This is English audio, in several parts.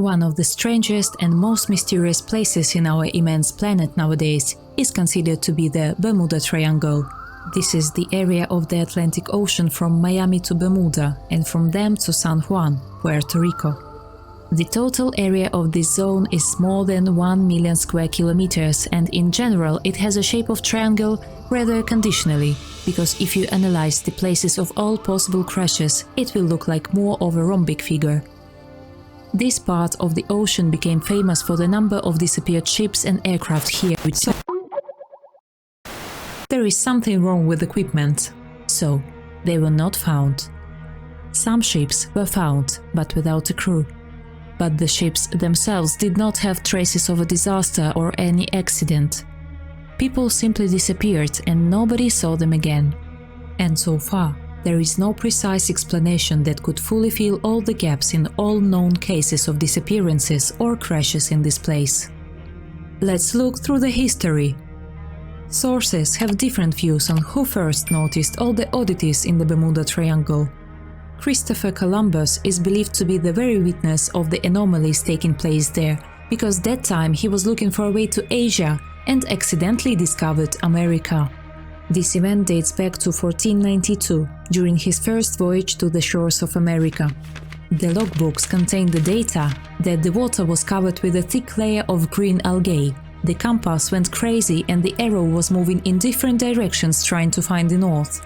One of the strangest and most mysterious places in our immense planet nowadays is considered to be the Bermuda Triangle. This is the area of the Atlantic Ocean from Miami to Bermuda and from them to San Juan, Puerto Rico. The total area of this zone is more than 1 million square kilometers, and in general it has a shape of triangle rather conditionally, because if you analyze the places of all possible crashes, it will look like more of a rhombic figure. This part of the ocean became famous for the number of disappeared ships and aircraft here, so there is something wrong with equipment, so they were not found. Some ships were found, but without a crew. But the ships themselves did not have traces of a disaster or any accident. People simply disappeared and nobody saw them again. And so far, there is no precise explanation that could fully fill all the gaps in all known cases of disappearances or crashes in this place. Let's look through the history. Sources have different views on who first noticed all the oddities in the Bermuda Triangle. Christopher Columbus is believed to be the very witness of the anomalies taking place there, because that time he was looking for a way to Asia and accidentally discovered America. This event dates back to 1492, during his first voyage to the shores of America. The logbooks contain the data that the water was covered with a thick layer of green algae. The compass went crazy and the arrow was moving in different directions trying to find the north.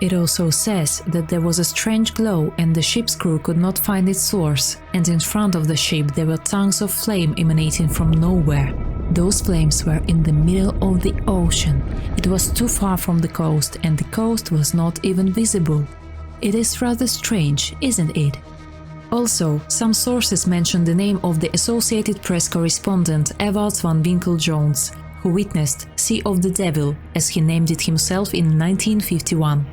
It also says that there was a strange glow and the ship's crew could not find its source, and in front of the ship there were tongues of flame emanating from nowhere. Those flames were in the middle of the ocean. It was too far from the coast and the coast was not even visible. It is rather strange, isn't it? Also, some sources mention the name of the Associated Press correspondent Ewald van Winkle-Jones, who witnessed Sea of the Devil, as he named it himself in 1951.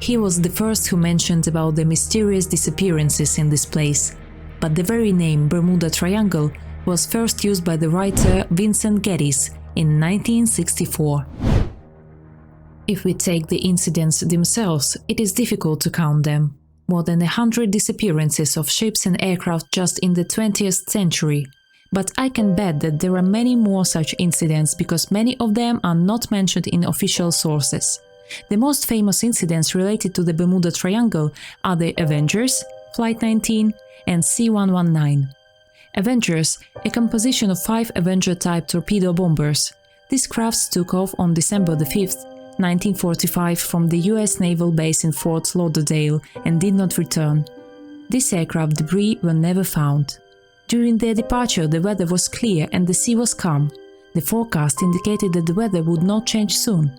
He was the first who mentioned about the mysterious disappearances in this place, but the very name Bermuda Triangle was first used by the writer Vincent Geddes in 1964. If we take the incidents themselves, it is difficult to count them. More than 100 disappearances of ships and aircraft just in the 20th century. But I can bet that there are many more such incidents because many of them are not mentioned in official sources. The most famous incidents related to the Bermuda Triangle are the Avengers, Flight 19 and C-119. Avengers, a composition of 5 Avenger-type torpedo bombers. These crafts took off on December 5, 1945 from the US Naval Base in Fort Lauderdale and did not return. This aircraft debris were never found. During their departure, the weather was clear and the sea was calm. The forecast indicated that the weather would not change soon.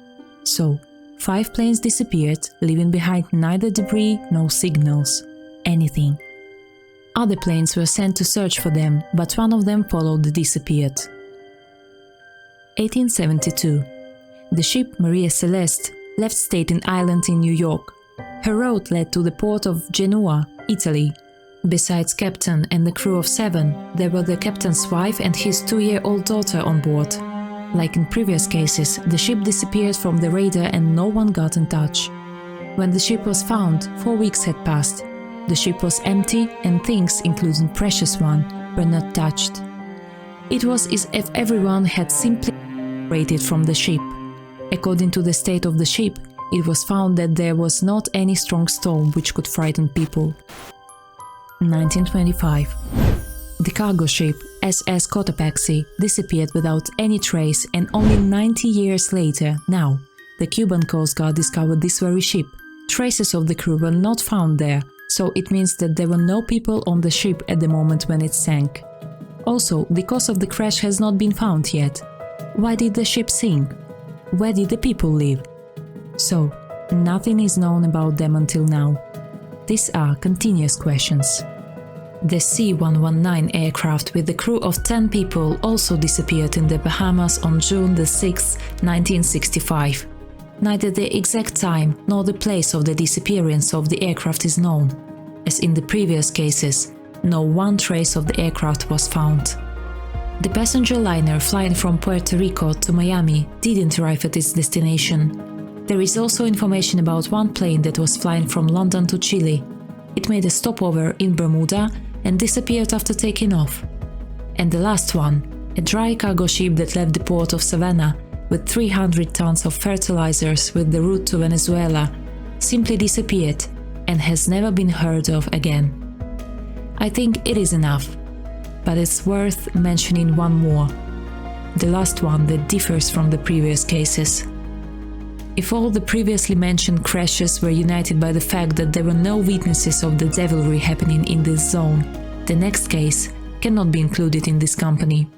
So, 5 planes disappeared, leaving behind neither debris nor signals. Anything. Other planes were sent to search for them, but one of them followed the disappeared. 1872. The ship Maria Celeste left Staten Island in New York. Her route led to the port of Genoa, Italy. Besides captain and the crew of 7, there were the captain's wife and his 2-year-old daughter on board. Like in previous cases, the ship disappeared from the radar and no one got in touch. When the ship was found, 4 weeks had passed. The ship was empty and things, including precious one, were not touched. It was as if everyone had simply separated from the ship. According to the state of the ship, it was found that there was not any strong storm which could frighten people. 1925. The cargo ship SS Cotopaxi disappeared without any trace, and only 90 years later, now, the Cuban Coast Guard discovered this very ship. Traces of the crew were not found there, so it means that there were no people on the ship at the moment when it sank. Also, the cause of the crash has not been found yet. Why did the ship sink? Where did the people live? So, nothing is known about them until now. These are continuous questions. The C-119 aircraft with a crew of 10 people also disappeared in the Bahamas on June 6, 1965. Neither the exact time nor the place of the disappearance of the aircraft is known. As in the previous cases, no one trace of the aircraft was found. The passenger liner flying from Puerto Rico to Miami didn't arrive at its destination. There is also information about one plane that was flying from London to Chile. It made a stopover in Bermuda and disappeared after taking off. And the last one, a dry cargo ship that left the port of Savannah with 300 tons of fertilizers with the route to Venezuela, simply disappeared and has never been heard of again. I think it is enough, but it's worth mentioning one more, the last one that differs from the previous cases. If all the previously mentioned crashes were united by the fact that there were no witnesses of the devilry happening in this zone, the next case cannot be included in this company.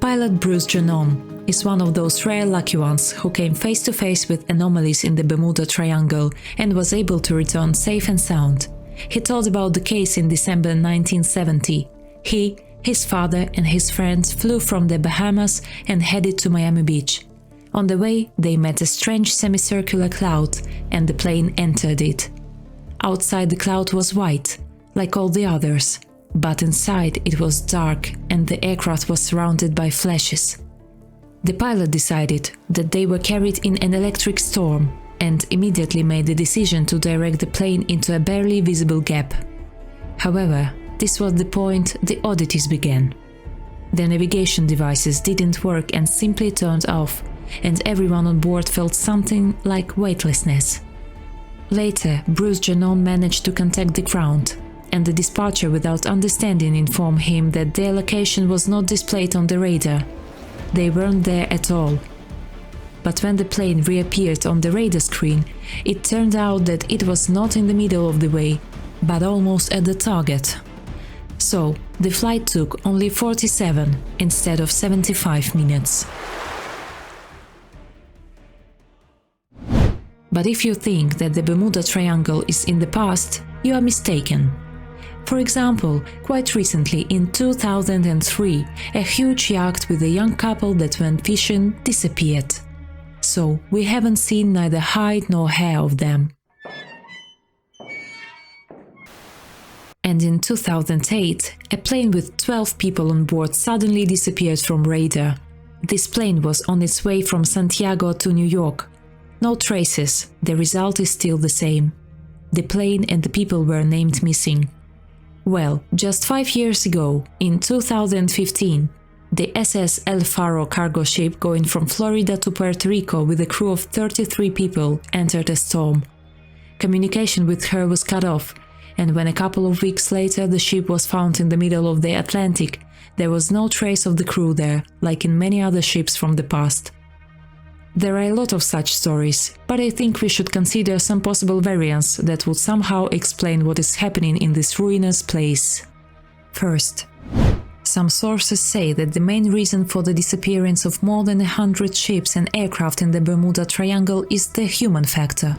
Pilot Bruce Janon is one of those rare lucky ones who came face to face with anomalies in the Bermuda Triangle and was able to return safe and sound. He told about the case in December 1970. He, his father and his friends flew from the Bahamas and headed to Miami Beach. On the way, they met a strange semicircular cloud and the plane entered it. Outside the cloud was white, like all the others, but inside it was dark and the aircraft was surrounded by flashes. The pilot decided that they were carried in an electric storm and immediately made the decision to direct the plane into a barely visible gap. However, this was the point the oddities began. The navigation devices didn't work and simply turned off, and everyone on board felt something like weightlessness. Later, Bruce Janon managed to contact the ground, and the dispatcher without understanding informed him that their location was not displayed on the radar. They weren't there at all. But when the plane reappeared on the radar screen, it turned out that it was not in the middle of the way, but almost at the target. So, the flight took only 47 instead of 75 minutes. But if you think that the Bermuda Triangle is in the past, you are mistaken. For example, quite recently in 2003, a huge yacht with a young couple that went fishing disappeared. So we haven't seen neither hide nor hair of them. And in 2008, a plane with 12 people on board suddenly disappeared from radar. This plane was on its way from Santiago to New York. No traces, the result is still the same. The plane and the people were named missing. Well, just 5 years ago, in 2015, the SS El Faro cargo ship going from Florida to Puerto Rico with a crew of 33 people entered a storm. Communication with her was cut off, and when a couple of weeks later the ship was found in the middle of the Atlantic, there was no trace of the crew there, like in many other ships from the past. There are a lot of such stories, but I think we should consider some possible variants that would somehow explain what is happening in this ruinous place. First, some sources say that the main reason for the disappearance of more than 100 ships and aircraft in the Bermuda Triangle is the human factor.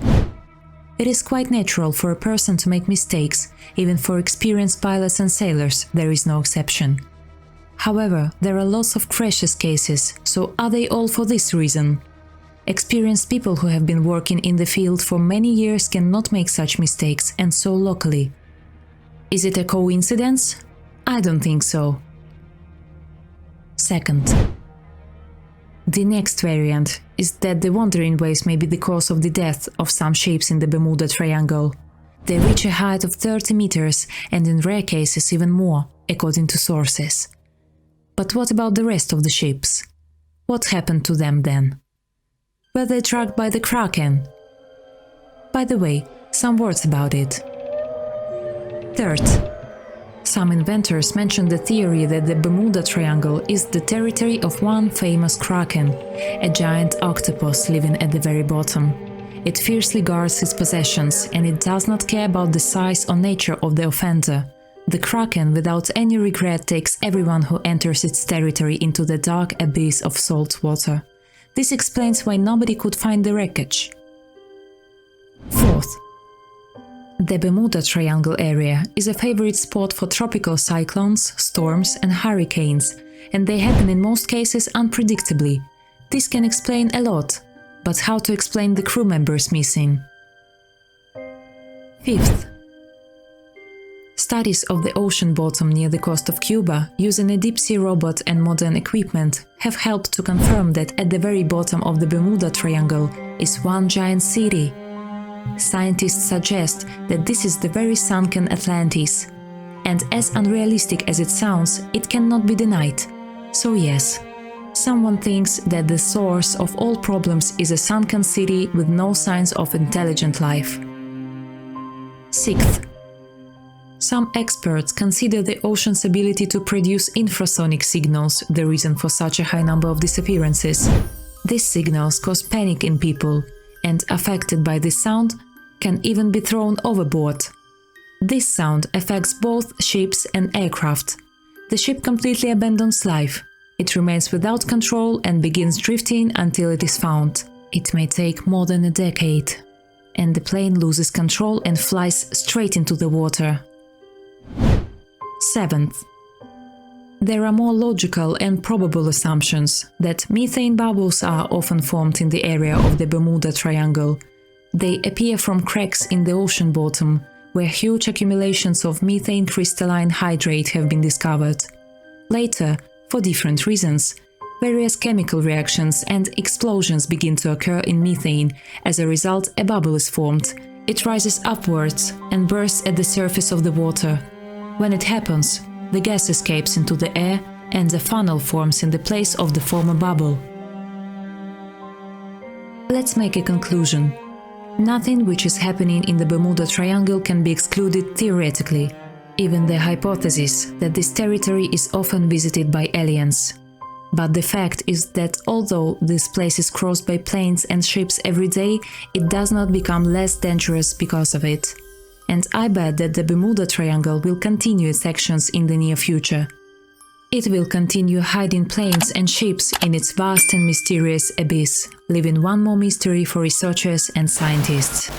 It is quite natural for a person to make mistakes, even for experienced pilots and sailors, there is no exception. However, there are lots of crashes cases, so are they all for this reason? Experienced people who have been working in the field for many years cannot make such mistakes, and so locally. Is it a coincidence? I don't think so. Second, the next variant is that the wandering waves may be the cause of the death of some ships in the Bermuda Triangle. They reach a height of 30 meters and in rare cases even more, according to sources. But what about the rest of the ships? What happened to them then? Were they dragged by the Kraken? By the way, some words about it. Third, some inventors mentioned the theory that the Bermuda Triangle is the territory of one famous Kraken, a giant octopus living at the very bottom. It fiercely guards its possessions and it does not care about the size or nature of the offender. The Kraken, without any regret, takes everyone who enters its territory into the dark abyss of salt water. This explains why nobody could find the wreckage. Fourth, the Bermuda Triangle area is a favorite spot for tropical cyclones, storms and hurricanes, and they happen in most cases unpredictably. This can explain a lot, but how to explain the crew members missing? Fifth, studies of the ocean bottom near the coast of Cuba, using a deep-sea robot and modern equipment, have helped to confirm that at the very bottom of the Bermuda Triangle is one giant city. Scientists suggest that this is the very sunken Atlantis. And as unrealistic as it sounds, it cannot be denied. So yes, someone thinks that the source of all problems is a sunken city with no signs of intelligent life. Sixth, some experts consider the ocean's ability to produce infrasonic signals the reason for such a high number of disappearances. These signals cause panic in people, and affected by this sound, can even be thrown overboard. This sound affects both ships and aircraft. The ship completely abandons life. It remains without control and begins drifting until it is found. It may take more than a decade, and the plane loses control and flies straight into the water. Seventh, there are more logical and probable assumptions that methane bubbles are often formed in the area of the Bermuda Triangle. They appear from cracks in the ocean bottom, where huge accumulations of methane crystalline hydrate have been discovered. Later, for different reasons, various chemical reactions and explosions begin to occur in methane. As a result, a bubble is formed. It rises upwards and bursts at the surface of the water. When it happens, the gas escapes into the air and a funnel forms in the place of the former bubble. Let's make a conclusion. Nothing which is happening in the Bermuda Triangle can be excluded theoretically, even the hypothesis that this territory is often visited by aliens. But the fact is that although this place is crossed by planes and ships every day, it does not become less dangerous because of it. And I bet that the Bermuda Triangle will continue its actions in the near future. It will continue hiding planes and ships in its vast and mysterious abyss, leaving one more mystery for researchers and scientists.